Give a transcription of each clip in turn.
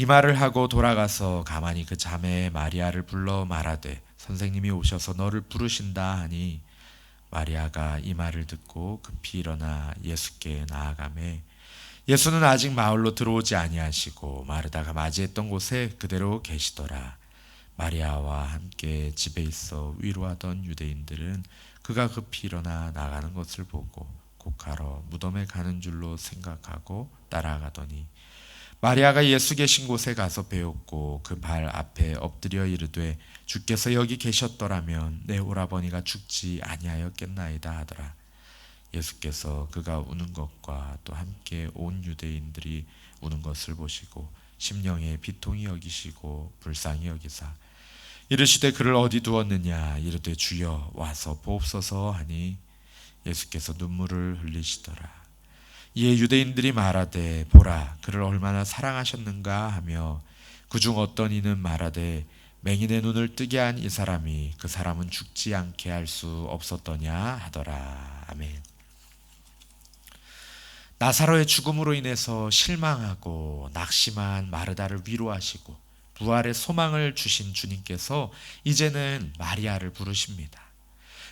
이 말을 하고 돌아가서 가만히 그 자매 마리아를 불러 말하되 선생님이 오셔서 너를 부르신다 하니 마리아가 이 말을 듣고 급히 일어나 예수께 나아가매 예수는 아직 마을로 들어오지 아니하시고 마르다가 맞이했던 곳에 그대로 계시더라. 마리아와 함께 집에 있어 위로하던 유대인들은 그가 급히 일어나 나가는 것을 보고 곡하러 무덤에 가는 줄로 생각하고 따라가더니 마리아가 예수 계신 곳에 가서 배웠고 그 발 앞에 엎드려 이르되 주께서 여기 계셨더라면 내 오라버니가 죽지 아니하였겠나이다 하더라. 예수께서 그가 우는 것과 또 함께 온 유대인들이 우는 것을 보시고 심령에 비통히 여기시고 불쌍히 여기사 이르시되 그를 어디 두었느냐 이르되 주여 와서 보옵소서 하니 예수께서 눈물을 흘리시더라. 이에 유대인들이 말하되 보라 그를 얼마나 사랑하셨는가 하며 그중 어떤 이는 말하되 맹인의 눈을 뜨게 한 이 사람이 그 사람은 죽지 않게 할 수 없었더냐 하더라. 아멘. 나사로의 죽음으로 인해서 실망하고 낙심한 마르다를 위로하시고 부활의 소망을 주신 주님께서 이제는 마리아를 부르십니다.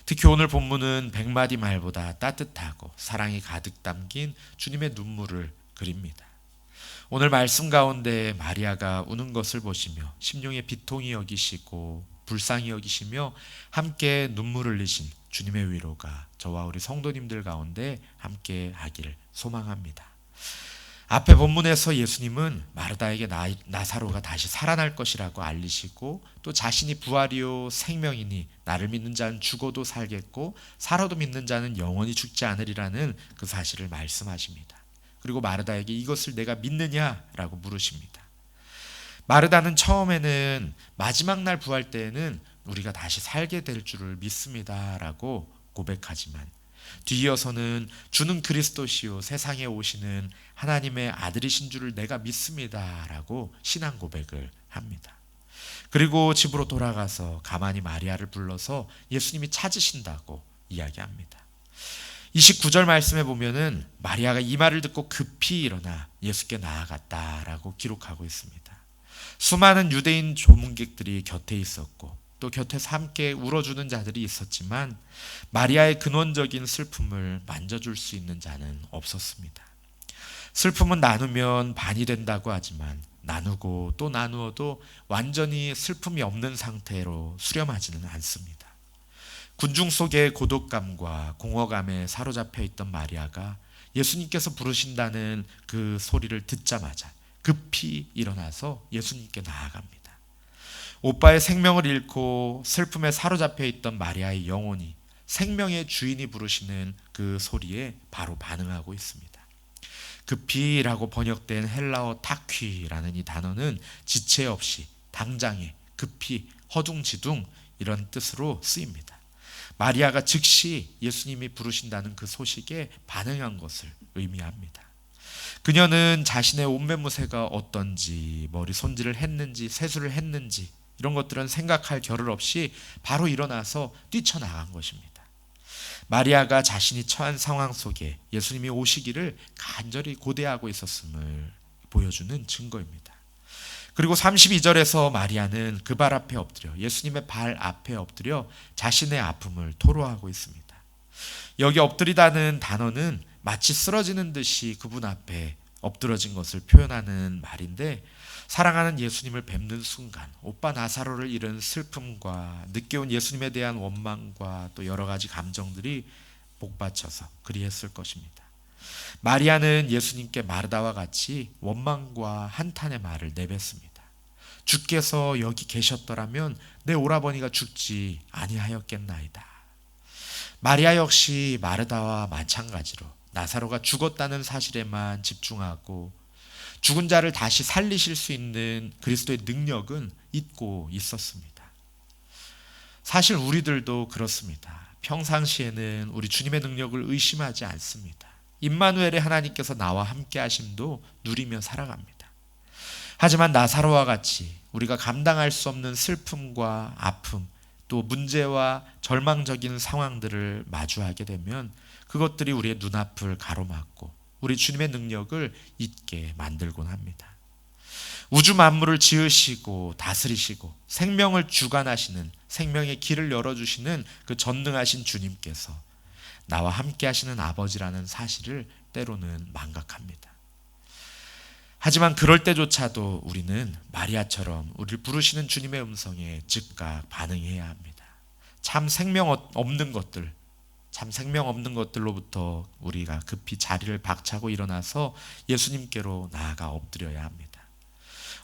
특히 오늘 본문은 100마디 말보다 따뜻하고 사랑이 가득 담긴 주님의 눈물을 그립니다. 오늘 말씀 가운데 마리아가 우는 것을 보시며 심령에 비통히 여기시고 불쌍히 여기시며 함께 눈물을 흘리신 주님의 위로가 저와 우리 성도님들 가운데 함께 하기를 소망합니다. 앞에 본문에서 예수님은 마르다에게 나사로가 다시 살아날 것이라고 알리시고 또 자신이 부활이요 생명이니 나를 믿는 자는 죽어도 살겠고 살아도 믿는 자는 영원히 죽지 않으리라는 그 사실을 말씀하십니다. 그리고 마르다에게 이것을 내가 믿느냐라고 물으십니다. 마르다는 처음에는 마지막 날 부활 때에는 우리가 다시 살게 될 줄을 믿습니다라고 고백하지만 뒤이어서는 주는 그리스도시요 세상에 오시는 하나님의 아들이신 줄을 내가 믿습니다라고 신앙 고백을 합니다. 그리고 집으로 돌아가서 가만히 마리아를 불러서 예수님이 찾으신다고 이야기합니다. 29절 말씀에 보면은 마리아가 이 말을 듣고 급히 일어나 예수께 나아갔다라고 기록하고 있습니다. 수많은 유대인 조문객들이 곁에 있었고 또 곁에서 함께 울어주는 자들이 있었지만 마리아의 근원적인 슬픔을 만져줄 수 있는 자는 없었습니다. 슬픔은 나누면 반이 된다고 하지만 나누고 또 나누어도 완전히 슬픔이 없는 상태로 수렴하지는 않습니다. 군중 속의 고독감과 공허감에 사로잡혀 있던 마리아가 예수님께서 부르신다는 그 소리를 듣자마자 급히 일어나서 예수님께 나아갑니다. 오빠의 생명을 잃고 슬픔에 사로잡혀 있던 마리아의 영혼이 생명의 주인이 부르시는 그 소리에 바로 반응하고 있습니다. 급히라고 번역된 헬라어 타퀴라는 이 단어는 지체 없이 당장에 급히 허둥지둥 이런 뜻으로 쓰입니다. 마리아가 즉시 예수님이 부르신다는 그 소식에 반응한 것을 의미합니다. 그녀는 자신의 옷매무새가 어떤지 머리 손질을 했는지 세수를 했는지 이런 것들은 생각할 겨를 없이 바로 일어나서 뛰쳐나간 것입니다. 마리아가 자신이 처한 상황 속에 예수님이 오시기를 간절히 고대하고 있었음을 보여주는 증거입니다. 그리고 32절에서 마리아는 그 발 앞에 엎드려 예수님의 발 앞에 엎드려 자신의 아픔을 토로하고 있습니다. 여기 엎드리다는 단어는 마치 쓰러지는 듯이 그분 앞에 엎드러진 것을 표현하는 말인데 사랑하는 예수님을 뵙는 순간 오빠 나사로를 잃은 슬픔과 늦게 온 예수님에 대한 원망과 또 여러 가지 감정들이 복받쳐서 그리했을 것입니다. 마리아는 예수님께 마르다와 같이 원망과 한탄의 말을 내뱉습니다. 주께서 여기 계셨더라면 내 오라버니가 죽지 아니하였겠나이다. 마리아 역시 마르다와 마찬가지로 나사로가 죽었다는 사실에만 집중하고 죽은 자를 다시 살리실 수 있는 그리스도의 능력은 잊고 있었습니다. 사실 우리들도 그렇습니다. 평상시에는 우리 주님의 능력을 의심하지 않습니다. 임마누엘의 하나님께서 나와 함께 하심도 누리며 살아갑니다. 하지만 나사로와 같이 우리가 감당할 수 없는 슬픔과 아픔 또 문제와 절망적인 상황들을 마주하게 되면 그것들이 우리의 눈앞을 가로막고 우리 주님의 능력을 잊게 만들곤 합니다. 우주 만물을 지으시고 다스리시고 생명을 주관하시는, 생명의 길을 열어주시는 그 전능하신 주님께서 나와 함께 하시는 아버지라는 사실을 때로는 망각합니다. 하지만 그럴 때조차도 우리는 마리아처럼 우리를 부르시는 주님의 음성에 즉각 반응해야 합니다. 참 생명 없는 것들로부터 우리가 급히 자리를 박차고 일어나서 예수님께로 나아가 엎드려야 합니다.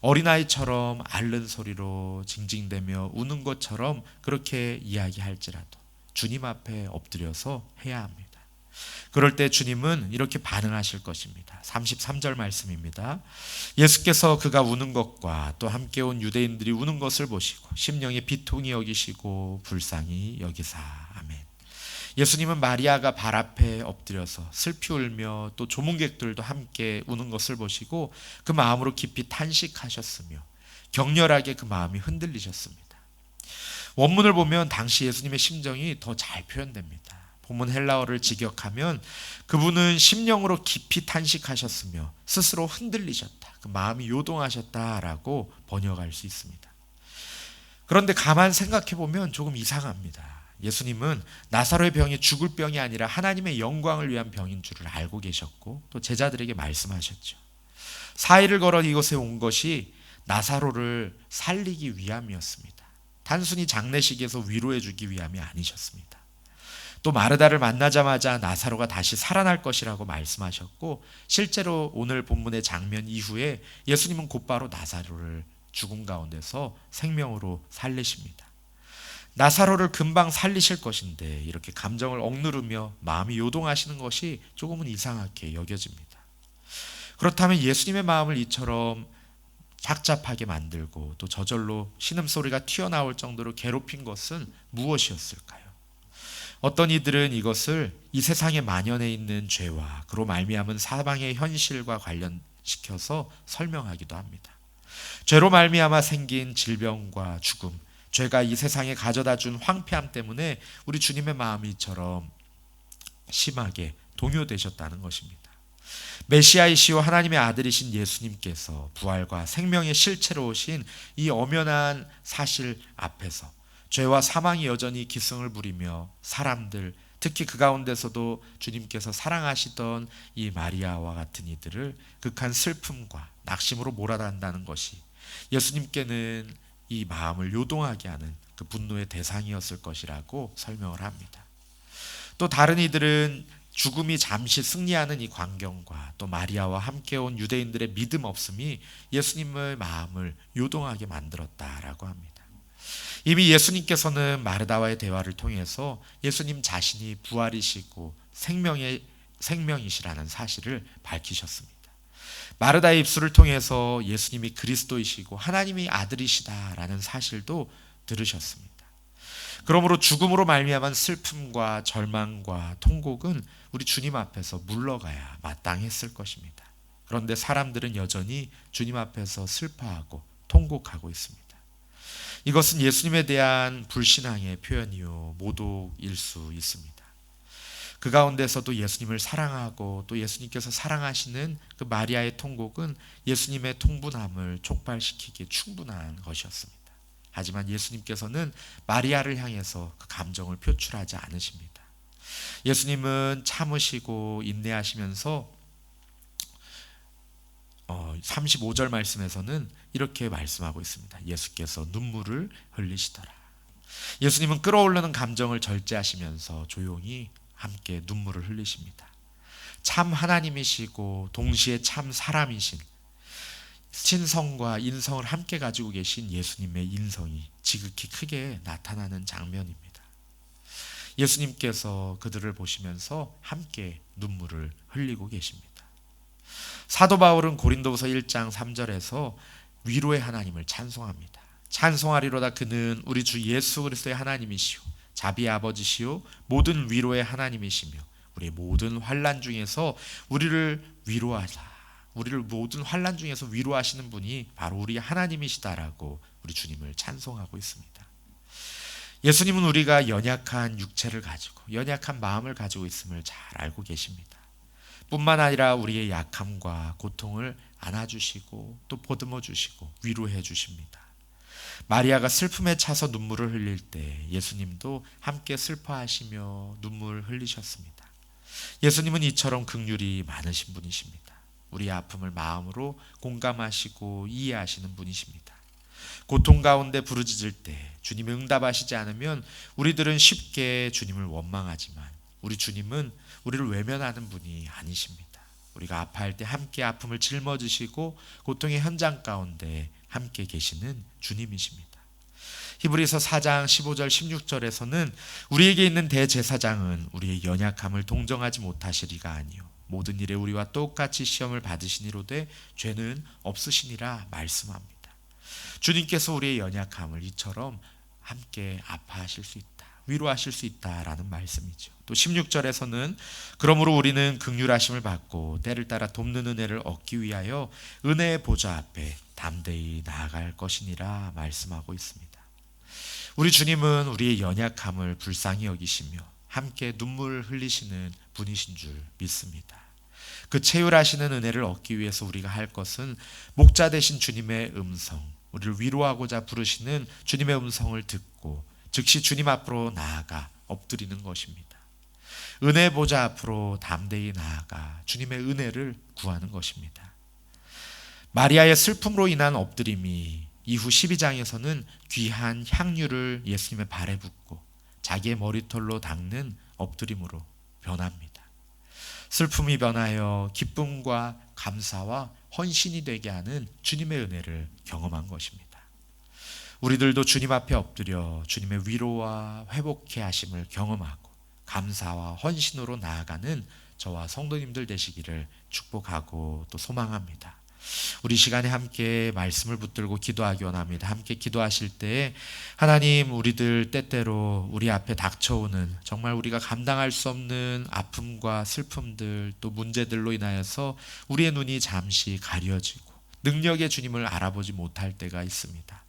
어린아이처럼 앓는 소리로 징징대며 우는 것처럼 그렇게 이야기할지라도 주님 앞에 엎드려서 해야 합니다. 그럴 때 주님은 이렇게 반응하실 것입니다. 33절 말씀입니다. 예수께서 그가 우는 것과 또 함께 온 유대인들이 우는 것을 보시고 심령에 비통히 여기시고 불쌍히 여기사. 아멘. 예수님은 마리아가 발 앞에 엎드려서 슬피 울며 또 조문객들도 함께 우는 것을 보시고 그 마음으로 깊이 탄식하셨으며 격렬하게 그 마음이 흔들리셨습니다. 원문을 보면 당시 예수님의 심정이 더 잘 표현됩니다. 본문 헬라어를 직역하면 그분은 심령으로 깊이 탄식하셨으며 스스로 흔들리셨다, 그 마음이 요동하셨다라고 번역할 수 있습니다. 그런데 가만 생각해 보면 조금 이상합니다. 예수님은 나사로의 병이 죽을 병이 아니라 하나님의 영광을 위한 병인 줄을 알고 계셨고 또 제자들에게 말씀하셨죠. 4일을 걸어 이곳에 온 것이 나사로를 살리기 위함이었습니다. 단순히 장례식에서 위로해 주기 위함이 아니셨습니다. 또 마르다를 만나자마자 나사로가 다시 살아날 것이라고 말씀하셨고 실제로 오늘 본문의 장면 이후에 예수님은 곧바로 나사로를 죽음 가운데서 생명으로 살리십니다. 나사로를 금방 살리실 것인데 이렇게 감정을 억누르며 마음이 요동하시는 것이 조금은 이상하게 여겨집니다. 그렇다면 예수님의 마음을 이처럼 착잡하게 만들고 또 저절로 신음소리가 튀어나올 정도로 괴롭힌 것은 무엇이었을까요? 어떤 이들은 이것을 이 세상에 만연해 있는 죄와 그로 말미암은 사망의 현실과 관련시켜서 설명하기도 합니다. 죄로 말미암아 생긴 질병과 죽음, 죄가 이 세상에 가져다 준 황폐함 때문에 우리 주님의 마음이 이처럼 심하게 동요되셨다는 것입니다. 메시아이시오 하나님의 아들이신 예수님께서 부활과 생명의 실체로 오신 이 엄연한 사실 앞에서 죄와 사망이 여전히 기승을 부리며 사람들, 특히 그 가운데서도 주님께서 사랑하시던 이 마리아와 같은 이들을 극한 슬픔과 낙심으로 몰아간다는 것이 예수님께는 이 마음을 요동하게 하는 그 분노의 대상이었을 것이라고 설명을 합니다. 또 다른 이들은 죽음이 잠시 승리하는 이 광경과 또 마리아와 함께 온 유대인들의 믿음 없음이 예수님의 마음을 요동하게 만들었다라고 합니다. 이미 예수님께서는 마르다와의 대화를 통해서 예수님 자신이 부활이시고 생명이시라는 사실을 밝히셨습니다. 마르다의 입술을 통해서 예수님이 그리스도이시고 하나님의 아들이시다라는 사실도 들으셨습니다. 그러므로 죽음으로 말미암은 슬픔과 절망과 통곡은 우리 주님 앞에서 물러가야 마땅했을 것입니다. 그런데 사람들은 여전히 주님 앞에서 슬퍼하고 통곡하고 있습니다. 이것은 예수님에 대한 불신앙의 표현이요 모독일 수 있습니다. 그 가운데서도 예수님을 사랑하고 또 예수님께서 사랑하시는 그 마리아의 통곡은 예수님의 통분함을 촉발시키기에 충분한 것이었습니다. 하지만 예수님께서는 마리아를 향해서 그 감정을 표출하지 않으십니다. 예수님은 참으시고 인내하시면서 35절 말씀에서는 이렇게 말씀하고 있습니다. 예수께서 눈물을 흘리시더라. 예수님은 끌어오르는 감정을 절제하시면서 조용히 함께 눈물을 흘리십니다. 참 하나님이시고 동시에 참 사람이신 신성과 인성을 함께 가지고 계신 예수님의 인성이 지극히 크게 나타나는 장면입니다. 예수님께서 그들을 보시면서 함께 눈물을 흘리고 계십니다. 사도 바울은 고린도후서 1장 3절에서 위로의 하나님을 찬송합니다. 찬송하리로다 그는 우리 주 예수 그리스도의 하나님이시오 자비의 아버지시오 모든 위로의 하나님이시며 우리 모든 환난 중에서 우리를 모든 환난 중에서 위로하시는 분이 바로 우리 하나님이시다라고 우리 주님을 찬송하고 있습니다. 예수님은 우리가 연약한 육체를 가지고 연약한 마음을 가지고 있음을 잘 알고 계십니다. 뿐만 아니라 우리의 약함과 고통을 안아주시고 또 보듬어 주시고 위로해 주십니다. 마리아가 슬픔에 차서 눈물을 흘릴 때 예수님도 함께 슬퍼하시며 눈물 흘리셨습니다. 예수님은 이처럼 긍휼이 많으신 분이십니다. 우리의 아픔을 마음으로 공감하시고 이해하시는 분이십니다. 고통 가운데 부르짖을 때 주님이 응답하시지 않으면 우리들은 쉽게 주님을 원망하지만 우리 주님은 우리를 외면하는 분이 아니십니다. 우리가 아파할 때 함께 아픔을 짊어지시고 고통의 현장 가운데 함께 계시는 주님이십니다. 히브리서 4장 15절 16절에서는 우리에게 있는 대제사장은 우리의 연약함을 동정하지 못하시리가 아니요 모든 일에 우리와 똑같이 시험을 받으시니로되 죄는 없으시니라 말씀합니다. 주님께서 우리의 연약함을 이처럼 함께 아파하실 수 있다, 위로하실 수 있다라는 말씀이죠. 또 16절에서는 그러므로 우리는 긍휼하심을 받고 때를 따라 돕는 은혜를 얻기 위하여 은혜의 보좌 앞에 담대히 나아갈 것이니라 말씀하고 있습니다. 우리 주님은 우리의 연약함을 불쌍히 여기시며 함께 눈물 흘리시는 분이신 줄 믿습니다. 그 채율하시는 은혜를 얻기 위해서 우리가 할 것은 목자 되신 주님의 음성, 우리를 위로하고자 부르시는 주님의 음성을 듣고 즉시 주님 앞으로 나아가 엎드리는 것입니다. 은혜 보좌 앞으로 담대히 나아가 주님의 은혜를 구하는 것입니다. 마리아의 슬픔으로 인한 엎드림이 이후 12장에서는 귀한 향유를 예수님의 발에 붓고 자기의 머리털로 닦는 엎드림으로 변합니다. 슬픔이 변하여 기쁨과 감사와 헌신이 되게 하는 주님의 은혜를 경험한 것입니다. 우리들도 주님 앞에 엎드려 주님의 위로와 회복케 하심을 경험하고 감사와 헌신으로 나아가는 저와 성도님들 되시기를 축복하고 또 소망합니다. 우리 시간에 함께 말씀을 붙들고 기도하기 원합니다. 함께 기도하실 때 하나님, 우리들 때때로 우리 앞에 닥쳐오는 정말 우리가 감당할 수 없는 아픔과 슬픔들 또 문제들로 인하여서 우리의 눈이 잠시 가려지고 능력의 주님을 알아보지 못할 때가 있습니다.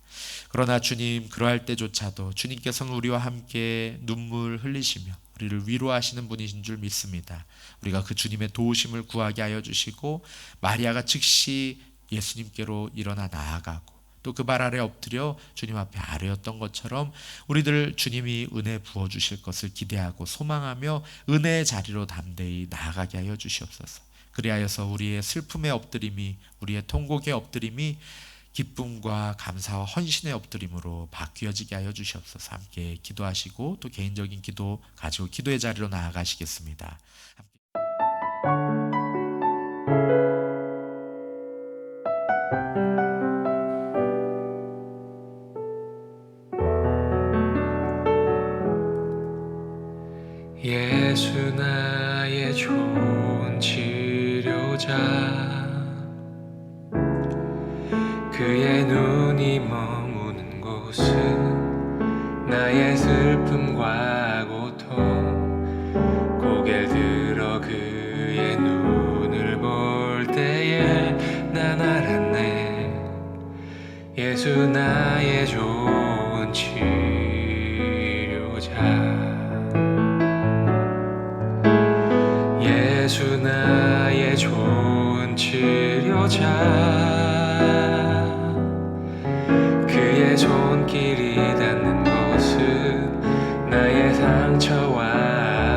그러나 주님, 그러할 때조차도 주님께서는 우리와 함께 눈물 흘리시며 우리를 위로하시는 분이신 줄 믿습니다. 우리가 그 주님의 도우심을 구하게 하여 주시고 마리아가 즉시 예수님께로 일어나 나아가고 또 그 발 아래 엎드려 주님 앞에 아뢰었던 것처럼 우리들 주님이 은혜 부어주실 것을 기대하고 소망하며 은혜의 자리로 담대히 나아가게 하여 주시옵소서. 그리하여서 우리의 슬픔의 엎드림이, 우리의 통곡의 엎드림이 기쁨과 감사와 헌신의 엎드림으로 바뀌어지게 하여 주시옵소서. 함께 기도하시고 또 개인적인 기도 가지고 기도의 자리로 나아가시겠습니다. 예수 나의 좋은 치료자, 그의 눈이 머무는 곳은 나의 슬픔과 고통, 고개를 들어 그의 눈을 볼 때에 난 알았네. 예수 나의 좋은 치료자, 예수 나의 좋은 치료자, 그의 손길이 닿는 곳은 나의 상처와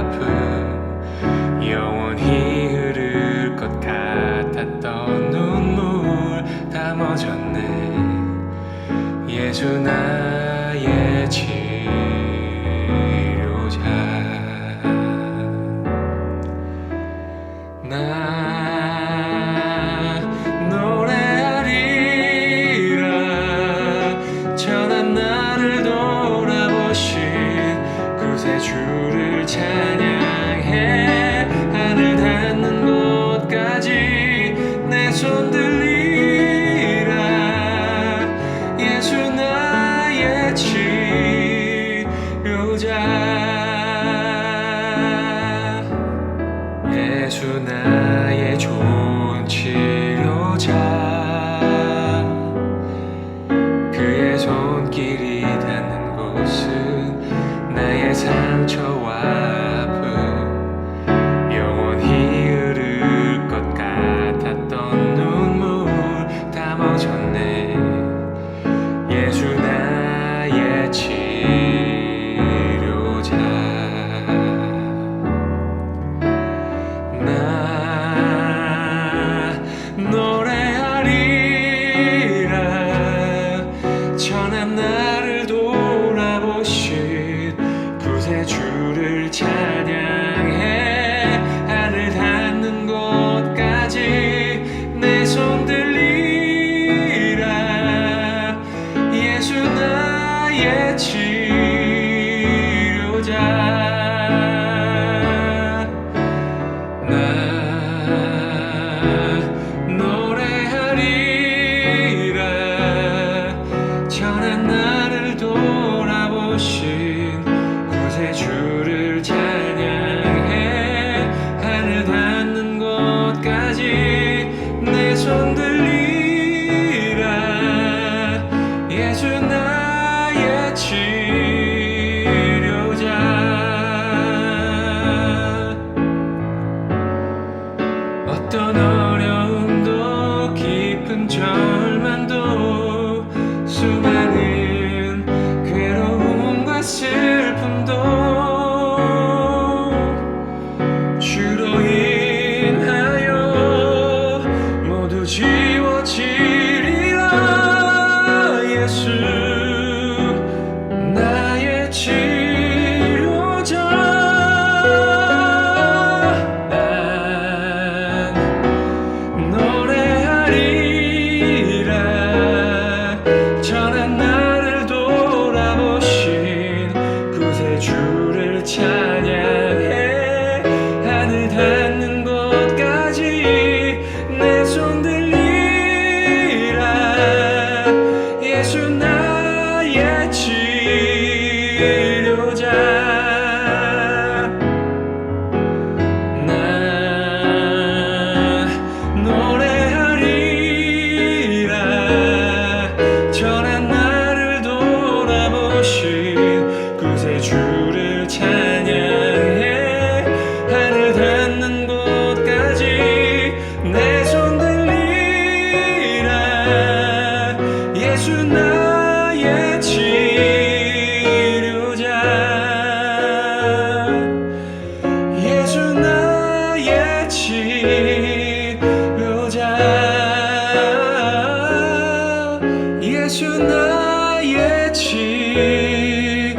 아픔, 영원히 흐를 것 같았던 눈물 다 멎었네. 예수 나의 치료자, 나 노래하리라. 전한 나를 돌아보신 구세주를 찬양해. 하늘 닿는 곳까지 내 손 들리라. 예수 나의 치료자, 예수 나의 좋은 치료자, 그의 손길이 닿는 곳은 나의 상처와 아픔, 영원히 흐를 것 같았던 눈물 나 노래하리라 전한 나를 돌아보신 구세주를 찬양해 하늘 닿는 곳까지 내 손 들리라 예수 나의 치료자 나 노래하리라 전한 나를 돌아보신 구세주를 찬양해 하늘 닿는 곳까지 내 손 들리라 예수 나의 치료자 어떤 어려움도 깊은 절망도 수많은 괴로움과 슬픔도 주로 인하여 모두 지워지리라 예수 나의 치료자 난 노래하리라 전한 나를 돌아보신 구세주를 찬양해 하늘 닿는 곳까지 내 손 들리라 예수 나의 치료자 나 노래하리라 전한 나를 돌아보신 구세주를 찬양해 하늘 닿는 곳까지 내 손 들리라 예수 나의 치료자 예수 나의 치료자 예수 나의 치료자